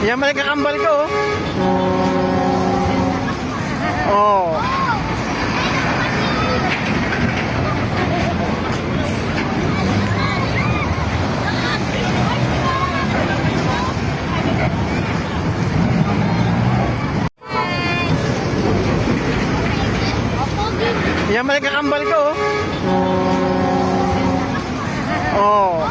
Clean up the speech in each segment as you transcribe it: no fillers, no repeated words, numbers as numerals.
Yan may kakambal ko. Oh. Yan may kakambal ko. Oh.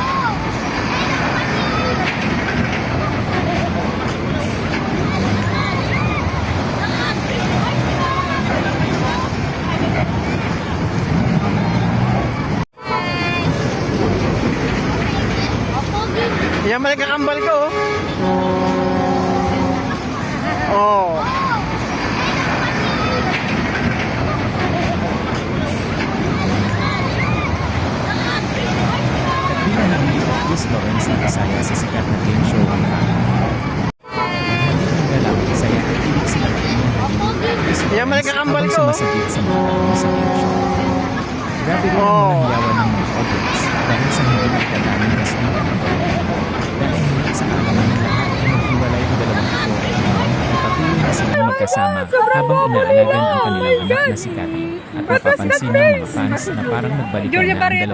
Yan may kakambal ko. Oh. Chris Lawrence na kasaya sa sikat na game show ang Family Feud. Naghatid ng galaw, saya at kilig sila Katrina Halili at Chris Yan may Lawrence kakambal habang ko. sumasagit sa mga tanong sa game show. Grabe rin ang mga hiyawan ng mga audience dahil sa hindi nagkadaming kaswitan ng dalawang ito. Dahil higit sa kaalaman ng lahat ay naghiwalay ang dalawang ito at ngayon ay patuloy na silang magkasama habang inaalagan ang kanilang anak na si Cathy. At mapapansin ng mga fans na parang nagbalikan na ang dalawang ito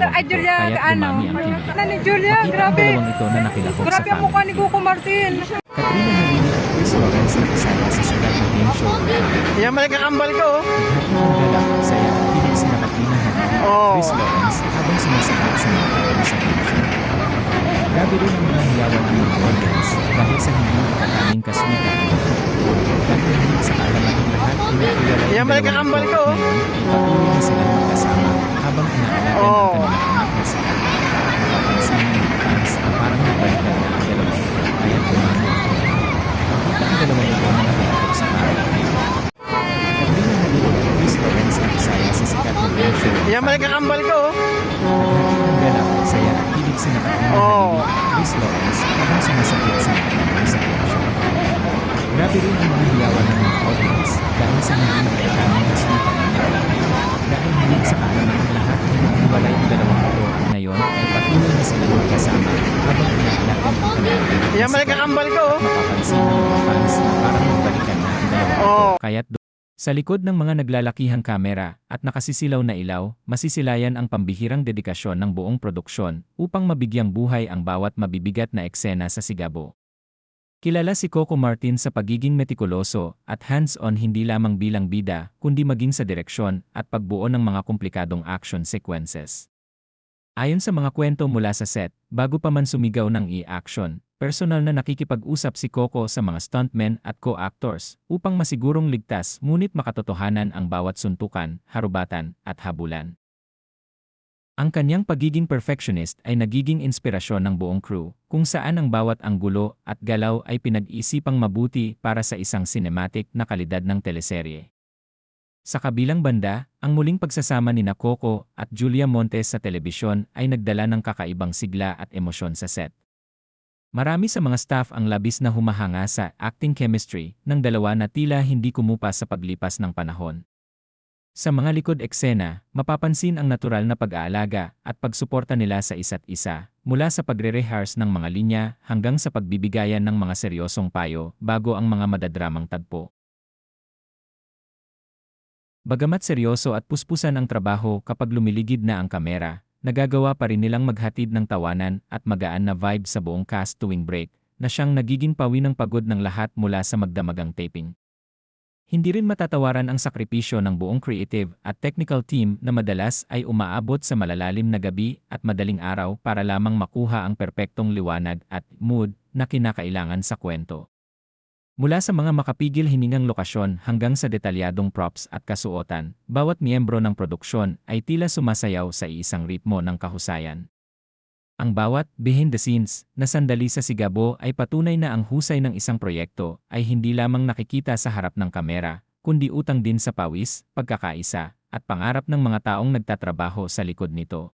kaya't dumami ang kilig. Julia, Makita ang grabe. dalawang ito na nakilahok sa Grabe ang mukha ni Family Feud. Coco Martin. Katrina Halili at Chris Lawrence na kasaya sa sikat na game show ang Family Feud. Yan may kakambal ko. Naghatid ng galaw, saya at kilig sina Katrina Halili at Oh. Chris Lawrence habang sumasagot sa mga tanong sa game show. Grabe rin ang mga hiyawan ng mga audience dahil sa hindi nakataming kaswitan ng dalawang ito. Dahil higit sa kaalaman ng lahat ay naghiwalay Yan ang may dalawang kakambal ito ko. at ngayon ay patuloy na silang magkasama habang inaalagan ang Oh. kanilang anak na si Cathy. Mapapansin ng mga fans na parang nagbalikan na ang dalawang ito kaya't dumami ang kilig. Makita ang dalawang ito na nakilahok sa Family Feud. Katrina Halili at Chris Lawrence na kasaya sa sikat na game show ang Yan may Family kakambal Feud. ko. Naghatid ng galaw, saya at kilig sina Katrina Oh. Halili at Chris Lawrence habang sumasagit sa mga tanong sa game show. Grabe rin ang mga hiyawan ng mga audience dahil sa hindi nagkataming kaswitan ng dalawang ito. Dahil higit sa kaalaman ng lahat ay naghiwalay ang dalawang ito at ngayon ay patuloy na silang magkasama habang inaalagan ang kanilang anak na Yan si may Cathy. kakambal ko. At mapapansin ng mga fans na parang nagbalikan na ang dalawang ito Oh. kaya't sa likod ng mga naglalakihang kamera at nakasisilaw na ilaw, masisilayan ang pambihirang dedikasyon ng buong produksyon upang mabigyang buhay ang bawat mabibigat na eksena sa Sigabo. Kilala si Coco Martin sa pagiging metikuloso at hands-on hindi lamang bilang bida kundi maging sa direksyon at pagbuo ng mga komplikadong action sequences. Ayon sa mga kwento mula sa set, bago pa man sumigaw ng e-action, personal na nakikipag-usap si Coco sa mga stuntmen at co-actors upang masigurong ligtas ngunit makatotohanan ang bawat suntukan, harubatan at habulan. Ang kanyang pagiging perfectionist ay nagiging inspirasyon ng buong crew, kung saan ang bawat anggulo at galaw ay pinag-isipang mabuti para sa isang cinematic na kalidad ng teleserye. Sa kabilang banda, ang muling pagsasama ni Coco at Julia Montes sa telebisyon ay nagdala ng kakaibang sigla at emosyon sa set. Marami sa mga staff ang labis na humahanga sa acting chemistry ng dalawa na tila hindi kumupas sa paglipas ng panahon. Sa mga likod eksena, mapapansin ang natural na pag-aalaga at pagsuporta nila sa isa't isa, mula sa pagre-rehearse ng mga linya hanggang sa pagbibigayan ng mga seryosong payo bago ang mga madadramang tagpo. Bagamat seryoso at puspusan ang trabaho kapag lumiligid na ang kamera, nagagawa pa rin nilang maghatid ng tawanan at magaan na vibe sa buong cast tuwing break, na siyang nagiging pawi ng pagod ng lahat mula sa magdamagang taping. Hindi rin matatawaran ang sakripisyo ng buong creative at technical team na madalas ay umaabot sa malalalim na gabi at madaling araw para lamang makuha ang perpektong liwanag at mood na kinakailangan sa kwento. Mula sa mga makapigil hiningang lokasyon hanggang sa detalyadong props at kasuotan, bawat miyembro ng produksyon ay tila sumasayaw sa iisang ritmo ng kahusayan. Ang bawat behind the scenes na sandali sa Sigabo ay patunay na ang husay ng isang proyekto ay hindi lamang nakikita sa harap ng kamera, kundi utang din sa pawis, pagkakaisa, at pangarap ng mga taong nagtatrabaho sa likod nito.